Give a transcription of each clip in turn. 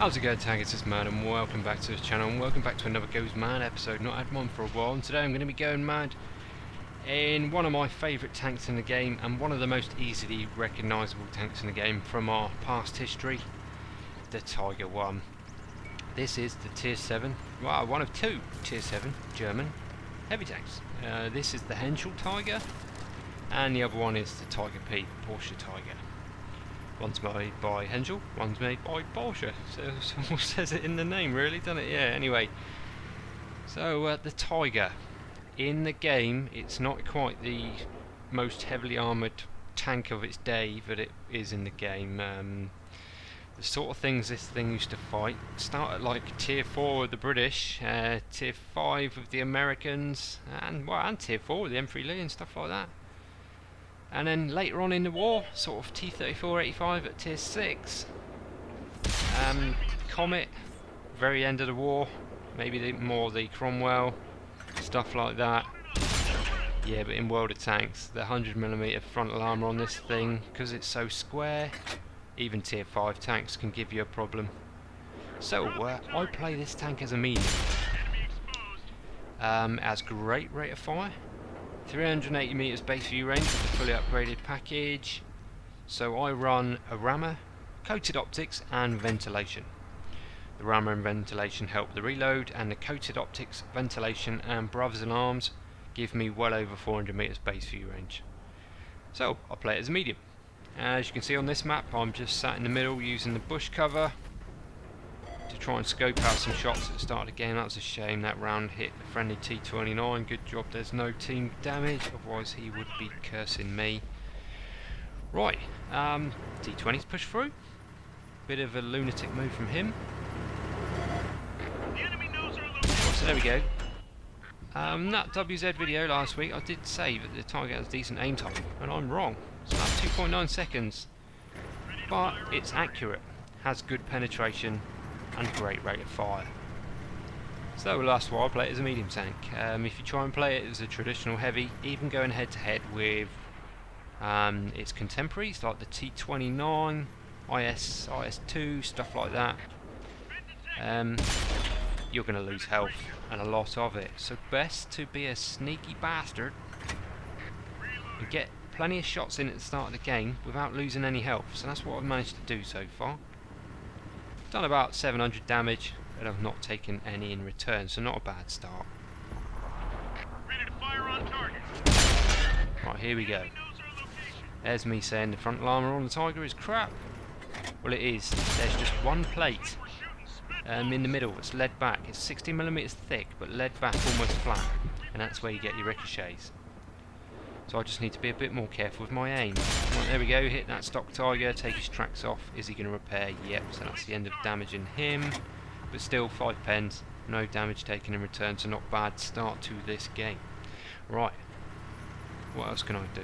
How's it going, tankers? It's Mad and welcome back to this channel and welcome back to another Goes Mad episode. Not had one for a while, and today I'm going to be going mad in one of my favourite tanks in the game and one of the most easily recognisable tanks in the game from our past history, the Tiger 1. This is the Tier 7, well, one of two Tier 7 German heavy tanks. This is the Henschel Tiger and the other one is the Tiger P, Porsche Tiger. One's made by Henschel, one's made by Porsche. So someone says it in the name, really, doesn't it? Yeah, anyway. So, the Tiger. In the game, it's not quite the most heavily armoured tank of its day that it is in the game. The sort of things this thing used to fight start at like Tier 4 of the British, Tier 5 of the Americans, and Tier 4 of the M3 Lee and stuff like that. And then later on in the war, sort of T-34-85 at Tier 6. Comet, very end of the war, maybe more the Cromwell, stuff like that. Yeah, but in World of Tanks, the 100mm frontal armour on this thing, because it's so square, even Tier 5 tanks can give you a problem. So, I play this tank as a medium. Has great rate of fire. 380 meters base view range with the fully upgraded package. So I run a rammer, coated optics and ventilation. The rammer and ventilation help the reload, and the coated optics, ventilation and brothers in arms give me well over 400 meters base view range. So I play it as a medium. As you can see on this map, I'm just sat in the middle using the bush cover to try and scope out some shots at the start of the game. That was a shame, that round hit the friendly T-29. Good job there's no team damage, otherwise he would be cursing me. Right, T-20's pushed through. Bit of a lunatic move from him. So there we go. That WZ video last week, I did say that the target has decent aim time, and I'm wrong. It's about 2.9 seconds. But it's accurate, has good penetration, and great rate of fire. So last while I play it as a medium tank. If you try and play it as a traditional heavy, even going head to head with its contemporaries like the T-29, IS-2, stuff like that, you're going to lose health, and a lot of it. So best to be a sneaky bastard and get plenty of shots in at the start of the game without losing any health. So that's what I've managed to do so far. Done about 700 damage, and I've not taken any in return, so not a bad start. Ready to fire on target. Right, here we go. There's me saying the frontal armour on the Tiger is crap. Well, it is. There's just one plate in the middle that's lead back. It's 60mm thick, but lead back almost flat, and that's where you get your ricochets. So I just need to be a bit more careful with my aim. Right, there we go, hit that stock Tiger, take his tracks off. Is he going to repair? Yep, so that's the end of damaging him. But still, 5 pens, no damage taken in return, so not bad start to this game. Right, what else can I do?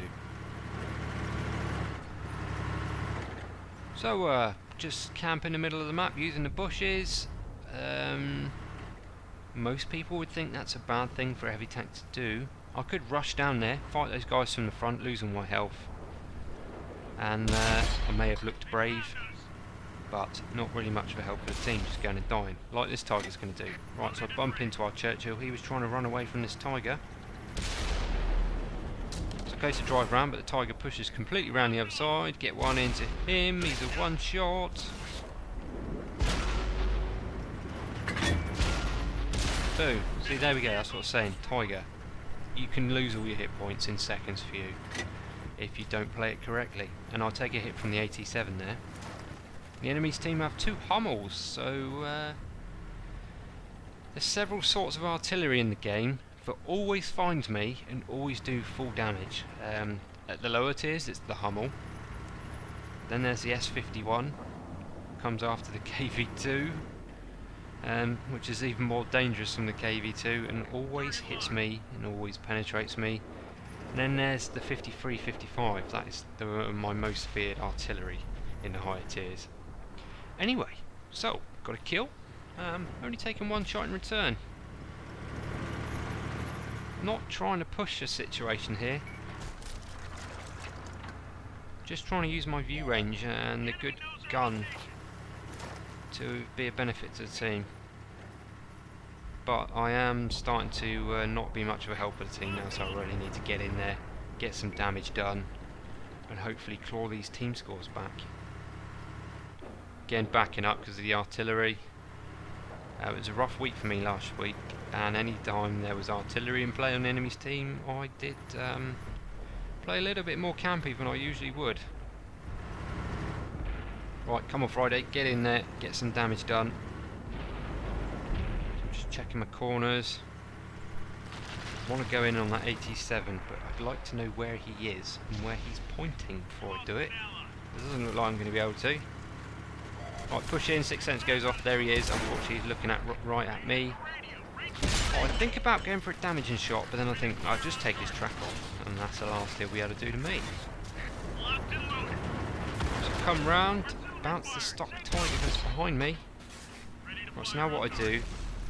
So, just camp in the middle of the map using the bushes. Most people would think that's a bad thing for a heavy tank to do. I could rush down there, fight those guys from the front, losing my health, and I may have looked brave, but not really much of a help for the team, just going and dying, like this Tiger's going to do. Right, so I bump into our Churchill. He was trying to run away from this Tiger, so I go to drive round, but the Tiger pushes completely round the other side. Get one into him, he's a one shot. Boom. See, there we go, that's what I was saying, Tiger. You can lose all your hit points in seconds for you if you don't play it correctly. And I'll take a hit from the AT-7 there. The enemy's team have 2 Hummels, so there's several sorts of artillery in the game that always find me and always do full damage. At the lower tiers it's the Hummel, then there's the S51, comes after the KV2, which is even more dangerous than the KV2 and always hits me and always penetrates me. And then there's the 53-55, that is my most feared artillery in the higher tiers. Anyway, so, got a kill, only taking 1 shot in return. Not trying to push a situation here, just trying to use my view range and the good gun to be a benefit to the team. But I am starting to not be much of a help for the team now, so I really need to get in there, get some damage done, and hopefully claw these team scores back. Again, backing up because of the artillery. It was a rough week for me last week, and any time there was artillery in play on the enemy's team, I did play a little bit more campy than I usually would. Right, come on Friday, get in there, get some damage done. I'm just checking my corners. I want to go in on that 87, but I'd like to know where he is and where he's pointing before I do it. It doesn't look like I'm going to be able to. Right, push in, Sixth Sense goes off, there he is. Unfortunately he's looking at right at me. I think about going for a damaging shot, but then I think I'll just take his track off, and that's the last he'll be able to do to me. So come round, bounce the stock tiger that's behind me. Right, so now what I do,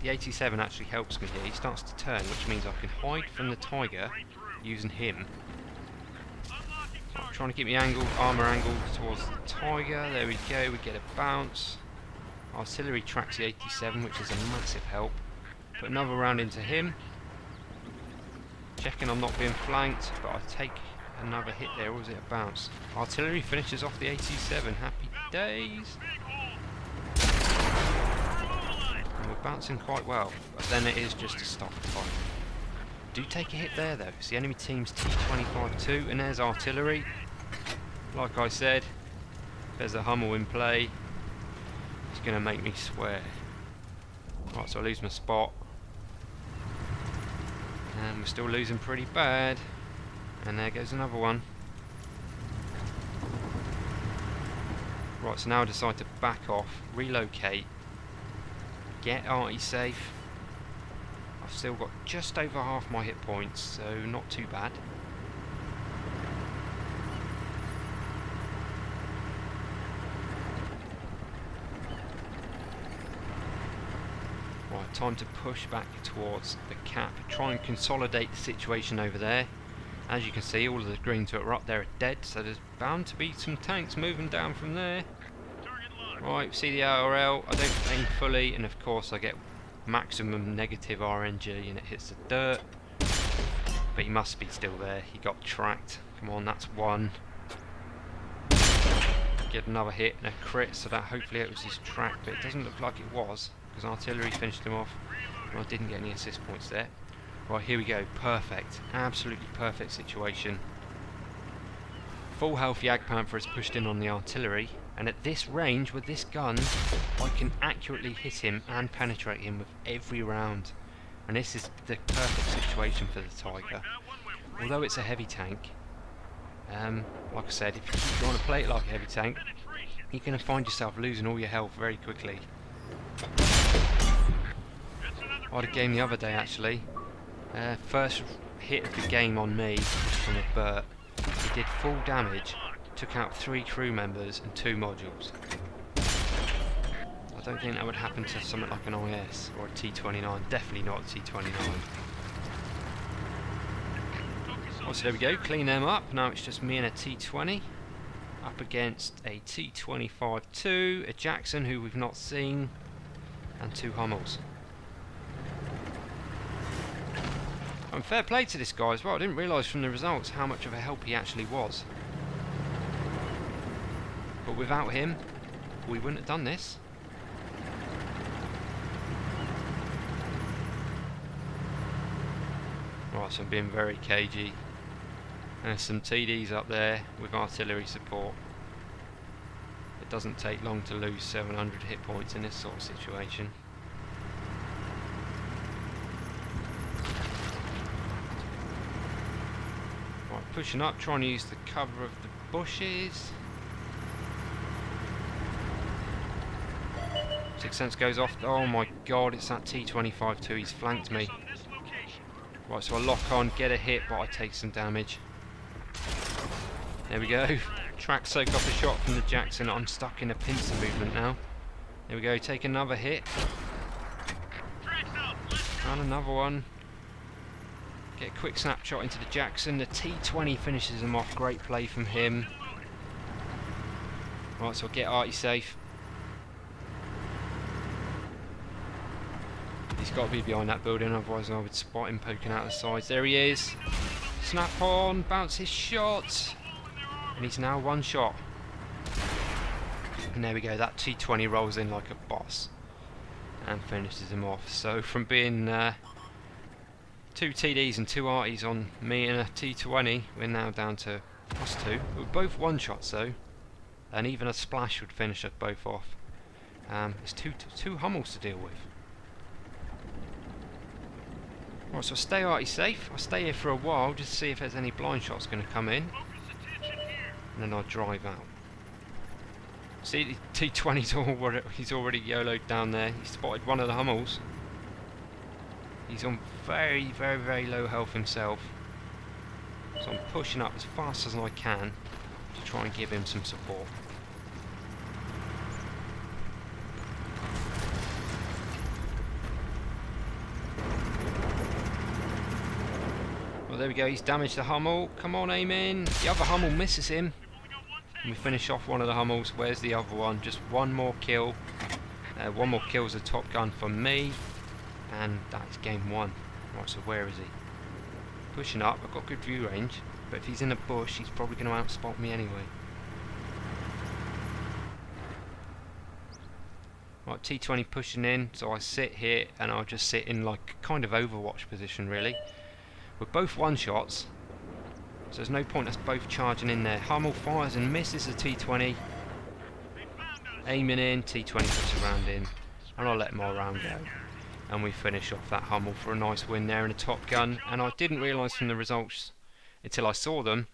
the 87 actually helps me here. He starts to turn, which means I can hide from the tiger using him. I'm trying to keep my armour angled towards the tiger. There we go, we get a bounce. Artillery tracks the 87, which is a massive help. Put another round into him. Checking I'm not being flanked, but I take another hit there, or was it a bounce? Artillery finishes off the 87, happy days. And we're bouncing quite well, but then it is just a stop fight. Do take a hit there though. It's the enemy team's T-25-2, and there's artillery. Like I said, there's a Hummel in play. It's going to make me swear. Right, so I lose my spot. And we're still losing pretty bad. And there goes another one. Right, so now I decide to back off, relocate, get Artie safe. I've still got just over half my hit points, so not too bad. Right, time to push back towards the cap, try and consolidate the situation over there. As you can see, all of the green to are up there are dead, so there's bound to be some tanks moving down from there. Right, see the ARL, I don't aim fully, and of course I get maximum negative RNG and it hits the dirt. But he must be still there, he got tracked. Come on, that's one. Get another hit and a crit, so that hopefully it was his track, but it doesn't look like it was, because artillery finished him off, and I didn't get any assist points there. Right, here we go, perfect, absolutely perfect situation. Full health Jagdpanther has pushed in on the artillery, and at this range with this gun I can accurately hit him and penetrate him with every round, and this is the perfect situation for the Tiger. Although it's a heavy tank, like I said, if you keep trying to play it like a heavy tank, you're going to find yourself losing all your health very quickly. I had a game the other day actually. First hit of the game on me was from a Burt. He did full damage, took out 3 crew members and 2 modules. I don't think that would happen to something like an IS or a T29, definitely not a T29. Oh, so there we go, clean them up. Now it's just me and a T20 up against a T25-2, a Jackson who we've not seen, and 2 Hummels. And fair play to this guy as well. I didn't realise from the results how much of a help he actually was. But without him, we wouldn't have done this. Right, so I'm being very cagey. And there's some TDs up there with artillery support. It doesn't take long to lose 700 hit points in this sort of situation. Right, pushing up, trying to use the cover of the bushes. Sixth Sense goes off. Oh my god, it's that T25-2, he's flanked me. Right, so I lock on, get a hit, but I take some damage. There we go. Track soak off a shot from the Jackson. I'm stuck in a pincer movement now. There we go, take another hit. And another one. Get a quick snapshot into the Jackson. The T20 finishes him off. Great play from him. Right, so I'll get Artie safe. He's got to be behind that building, otherwise I would spot him poking out the sides. There he is. Snap on, bounces shot, and he's now one shot. And there we go, that T20 rolls in like a boss and finishes him off. So from being 2 TDs and 2 arties on me and a T20, we're now down to +2. We're both one shots though, and even a splash would finish us both off. It's two Hummels to deal with. Right, so I'll stay arty safe. I'll stay here for a while just to see if there's any blind shots going to come in, and then I'll drive out. See, the T20's he's already YOLO'd down there. He spotted one of the Hummels. He's on very, very, very low health himself. So I'm pushing up as fast as I can to try and give him some support. Well, there we go. He's damaged the Hummel. Come on, aim in. The other Hummel misses him. And we finish off one of the Hummels. Where's the other one? Just one more kill. One more kill is a top gun for me. And that's game 1. Right, so where is he? Pushing up. I've got good view range. But if he's in a bush, he's probably going to outspot me anyway. Right, T20 pushing in. So I sit here and I'll just sit in like kind of Overwatch position really. We're both one shots. So there's no point us both charging in there. Hummel fires and misses the T20. Aiming in, T20 puts a round in. And I'll let my round go. And we finish off that Hummel for a nice win there in a top gun. And I didn't realise from the results until I saw them,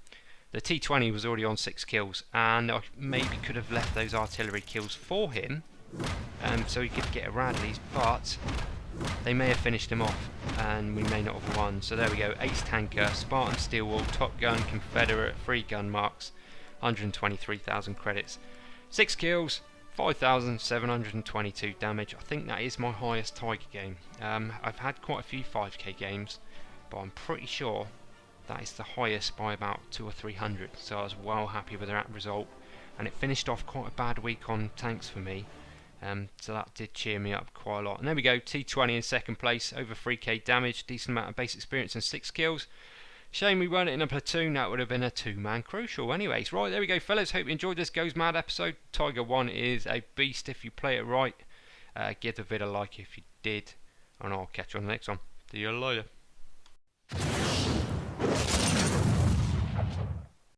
the T20 was already on 6 kills. And I maybe could have left those artillery kills for him, so he could get a Radleys, but they may have finished him off and we may not have won. So there we go, Ace Tanker, Spartan Steel Wall, Top Gun, Confederate, 3 gun marks, 123,000 credits, 6 kills, 5,722 damage. I think that is my highest Tiger game. I've had quite a few 5k games, but I'm pretty sure that is the highest by about 200 or 300, so I was well happy with that result, and it finished off quite a bad week on tanks for me. So that did cheer me up quite a lot. And there we go, T20 in second place, over 3k damage, decent amount of base experience and 6 kills. Shame we weren't in a platoon, that would have been a 2-man crucial. Anyways, right, there we go fellas, hope you enjoyed this Goes Mad episode. Tiger 1 is a beast if you play it right. Give the vid a like if you did, and I'll catch you on the next one. See you later.